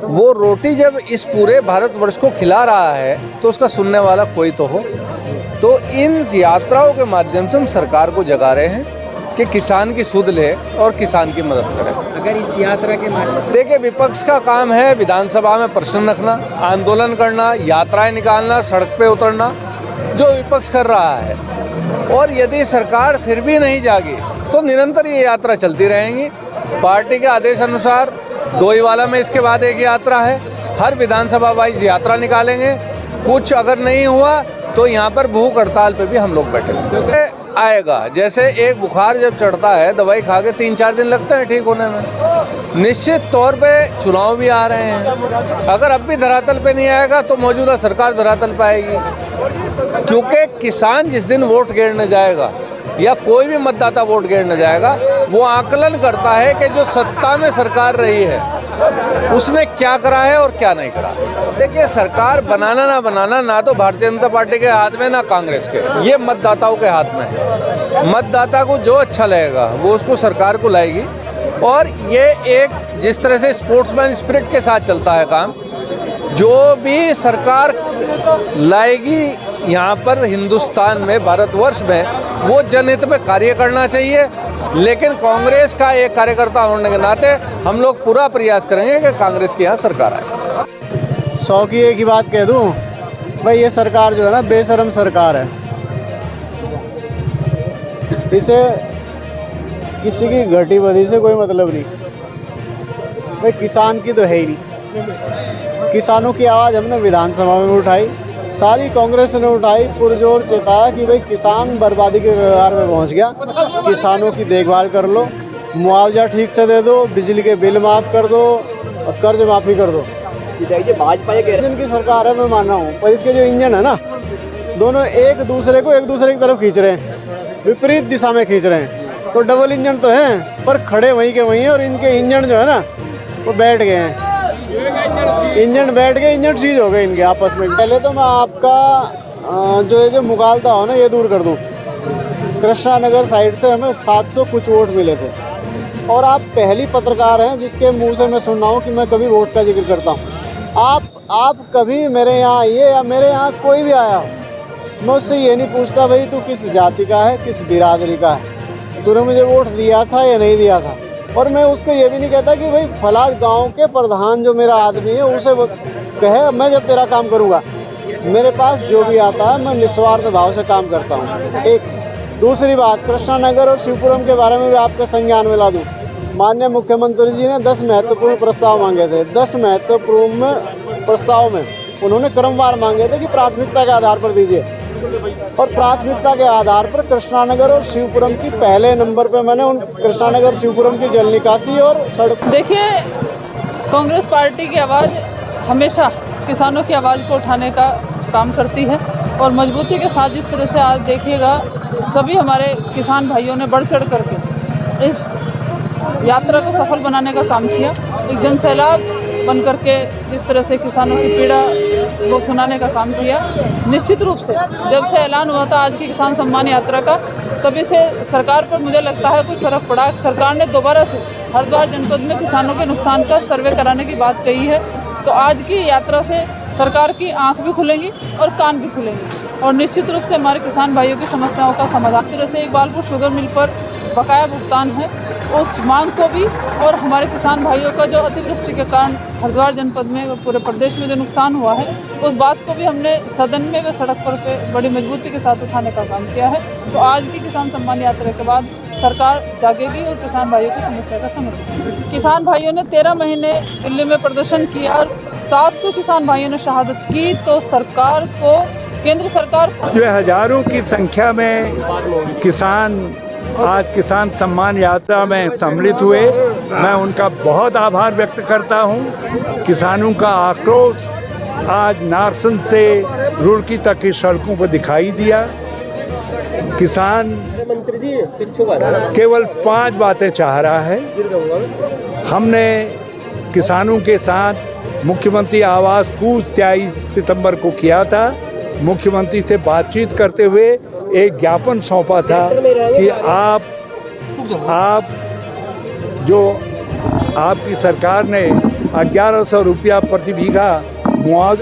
वो रोटी जब इस पूरे भारतवर्ष को खिला रहा है तो उसका सुनने वाला कोई तो हो। तो इन यात्राओं के माध्यम से हम सरकार को जगा रहे हैं कि किसान की सुध ले और किसान की मदद करें। अगर इस यात्रा के माध्यम देखिए, विपक्ष का काम है विधानसभा में प्रश्न रखना, आंदोलन करना, यात्राएं निकालना, सड़क पे उतरना, जो विपक्ष कर रहा है। और यदि सरकार फिर भी नहीं जागी तो निरंतर ये यात्रा चलती रहेंगी। पार्टी के आदेश अनुसार डोईवाला में इसके बाद एक यात्रा है, हर विधानसभा वाइज यात्रा निकालेंगे। कुछ अगर नहीं हुआ तो यहाँ पर भूख हड़ताल पे भी हम लोग बैठेंगे। आएगा, जैसे एक बुखार जब चढ़ता है दवाई खा के 3-4 दिन लगते हैं ठीक होने में। निश्चित तौर पे चुनाव भी आ रहे हैं, अगर अब भी धरातल पे नहीं आएगा तो मौजूदा सरकार धरातल पे आएगी। क्योंकि किसान जिस दिन वोट गिरने जाएगा या कोई भी मतदाता वोट गिरने जाएगा, वो आकलन करता है कि जो सत्ता में सरकार रही है उसने क्या करा है और क्या नहीं करा। देखिए, सरकार बनाना ना बनाना ना तो भारतीय जनता पार्टी के हाथ में ना कांग्रेस के, ये मतदाताओं के हाथ में है। मतदाता को जो अच्छा लगेगा वो उसको सरकार को लाएगी। और ये एक जिस तरह से स्पोर्ट्समैन स्पिरिट के साथ चलता है काम, जो भी सरकार लाएगी यहाँ पर हिंदुस्तान में, भारतवर्ष में, वो जनहित में कार्य करना चाहिए। लेकिन कांग्रेस का एक कार्यकर्ता होने के नाते हम लोग पूरा प्रयास करेंगे कि कांग्रेस की यहाँ सरकार आए। 100 की एक ही बात कह दूं भाई, ये सरकार जो है ना बेशरम सरकार है। इसे किसी की घटी बधी से कोई मतलब नहीं भाई, किसान की तो है ही नहीं। किसानों की आवाज़ हमने विधानसभा में उठाई, सारी कांग्रेस ने उठाई, पुरजोर चेताया कि भाई किसान बर्बादी के व्यवहार में पहुंच गया, किसानों की देखभाल कर लो, मुआवजा ठीक से दे दो, बिजली के बिल माफ़ कर दो और कर्ज माफ़ी कर दो। भाजपा जिनकी सरकार है मैं मान रहा हूँ, पर इसके जो इंजन है ना, दोनों एक दूसरे की तरफ खींच रहे हैं, विपरीत दिशा में खींच रहे हैं। तो डबल इंजन तो हैं पर खड़े वहीं के वहीं हैं, और इनके इंजन जो है ना वो बैठ गए हैं। इंजन बैठ गए, इंजन सीज हो गए इनके आपस में। पहले तो मैं आपका जो मुगालता हो ना ये दूर कर दूं। कृष्णा नगर साइड से हमें 700 कुछ वोट मिले थे, और आप पहली पत्रकार हैं जिसके मुंह से मैं सुन रहा हूँ कि मैं कभी वोट का जिक्र करता हूँ। आप कभी मेरे यहाँ आइए या मेरे यहाँ कोई भी आया हो, मैं उससे ये नहीं पूछता भाई तू किस जाति का है, किस बिरादरी का है, तूने मुझे वोट दिया था या नहीं दिया था। और मैं उसको ये भी नहीं कहता कि भाई फला गांव के प्रधान जो मेरा आदमी है उसे कहे मैं जब तेरा काम करूंगा। मेरे पास जो भी आता है मैं निस्वार्थ भाव से काम करता हूं। एक दूसरी बात, कृष्णा नगर और शिवपुरम के बारे में भी आपके संज्ञान में ला दूँ। माननीय मुख्यमंत्री जी ने 10 महत्वपूर्ण प्रस्ताव मांगे थे। 10 महत्वपूर्ण प्रस्ताव में उन्होंने क्रमवार मांगे थे कि प्राथमिकता के आधार पर दीजिए, और प्राथमिकता के आधार पर कृष्णा नगर और शिवपुरम की पहले नंबर पे मैंने उन कृष्णा नगर शिवपुरम की जल निकासी और सड़क। देखिए, कांग्रेस पार्टी की आवाज़ हमेशा किसानों की आवाज़ को उठाने का काम करती है, और मजबूती के साथ जिस तरह से आज देखिएगा सभी हमारे किसान भाइयों ने बढ़ चढ़ करके इस यात्रा को सफल बनाने का काम किया। एक जन सैलाब बन करके जिस तरह से किसानों की पीड़ा को सुनाने का काम किया। निश्चित रूप से जब से ऐलान हुआ था आज की किसान सम्मान यात्रा का, तभी से सरकार पर मुझे लगता है कुछ फर्क पड़ा। सरकार ने दोबारा से हरिद्वार जनपद में किसानों के नुकसान का सर्वे कराने की बात कही है। तो आज की यात्रा से सरकार की आंख भी खुलेंगी और कान भी खुलेंगे, और निश्चित रूप से हमारे किसान भाइयों की समस्याओं का समाधान। इस तरह से इकबालपुर शुगर मिल पर बकाया भुगतान है, उस मांग को भी, और हमारे किसान भाइयों का जो अतिवृष्टि के कारण हरिद्वार जनपद में और पूरे प्रदेश में जो नुकसान हुआ है, उस बात को भी हमने सदन में व सड़क पर बड़ी मजबूती के साथ उठाने का काम किया है। तो आज की किसान सम्मान यात्रा के बाद सरकार जागेगी और किसान भाइयों की समस्या का समाधान। किसान भाइयों ने 13 महीने दिल्ली में प्रदर्शन किया और 700 किसान भाइयों ने शहादत की। तो सरकार को, केंद्र सरकार जो हजारों की संख्या में किसान आज किसान सम्मान यात्रा में सम्मिलित हुए, मैं उनका बहुत आभार व्यक्त करता हूं। किसानों का आक्रोश आज नारसन से रुड़की तक की सड़कों पर दिखाई दिया। किसान केवल 5 बातें चाह रहा है। हमने किसानों के साथ मुख्यमंत्री आवास कूच 23 सितंबर को किया था। मुख्यमंत्री से बातचीत करते हुए एक ज्ञापन सौंपा था कि आप जो आपकी सरकार ने 1100 रुपया प्रति बीघा मुआवजा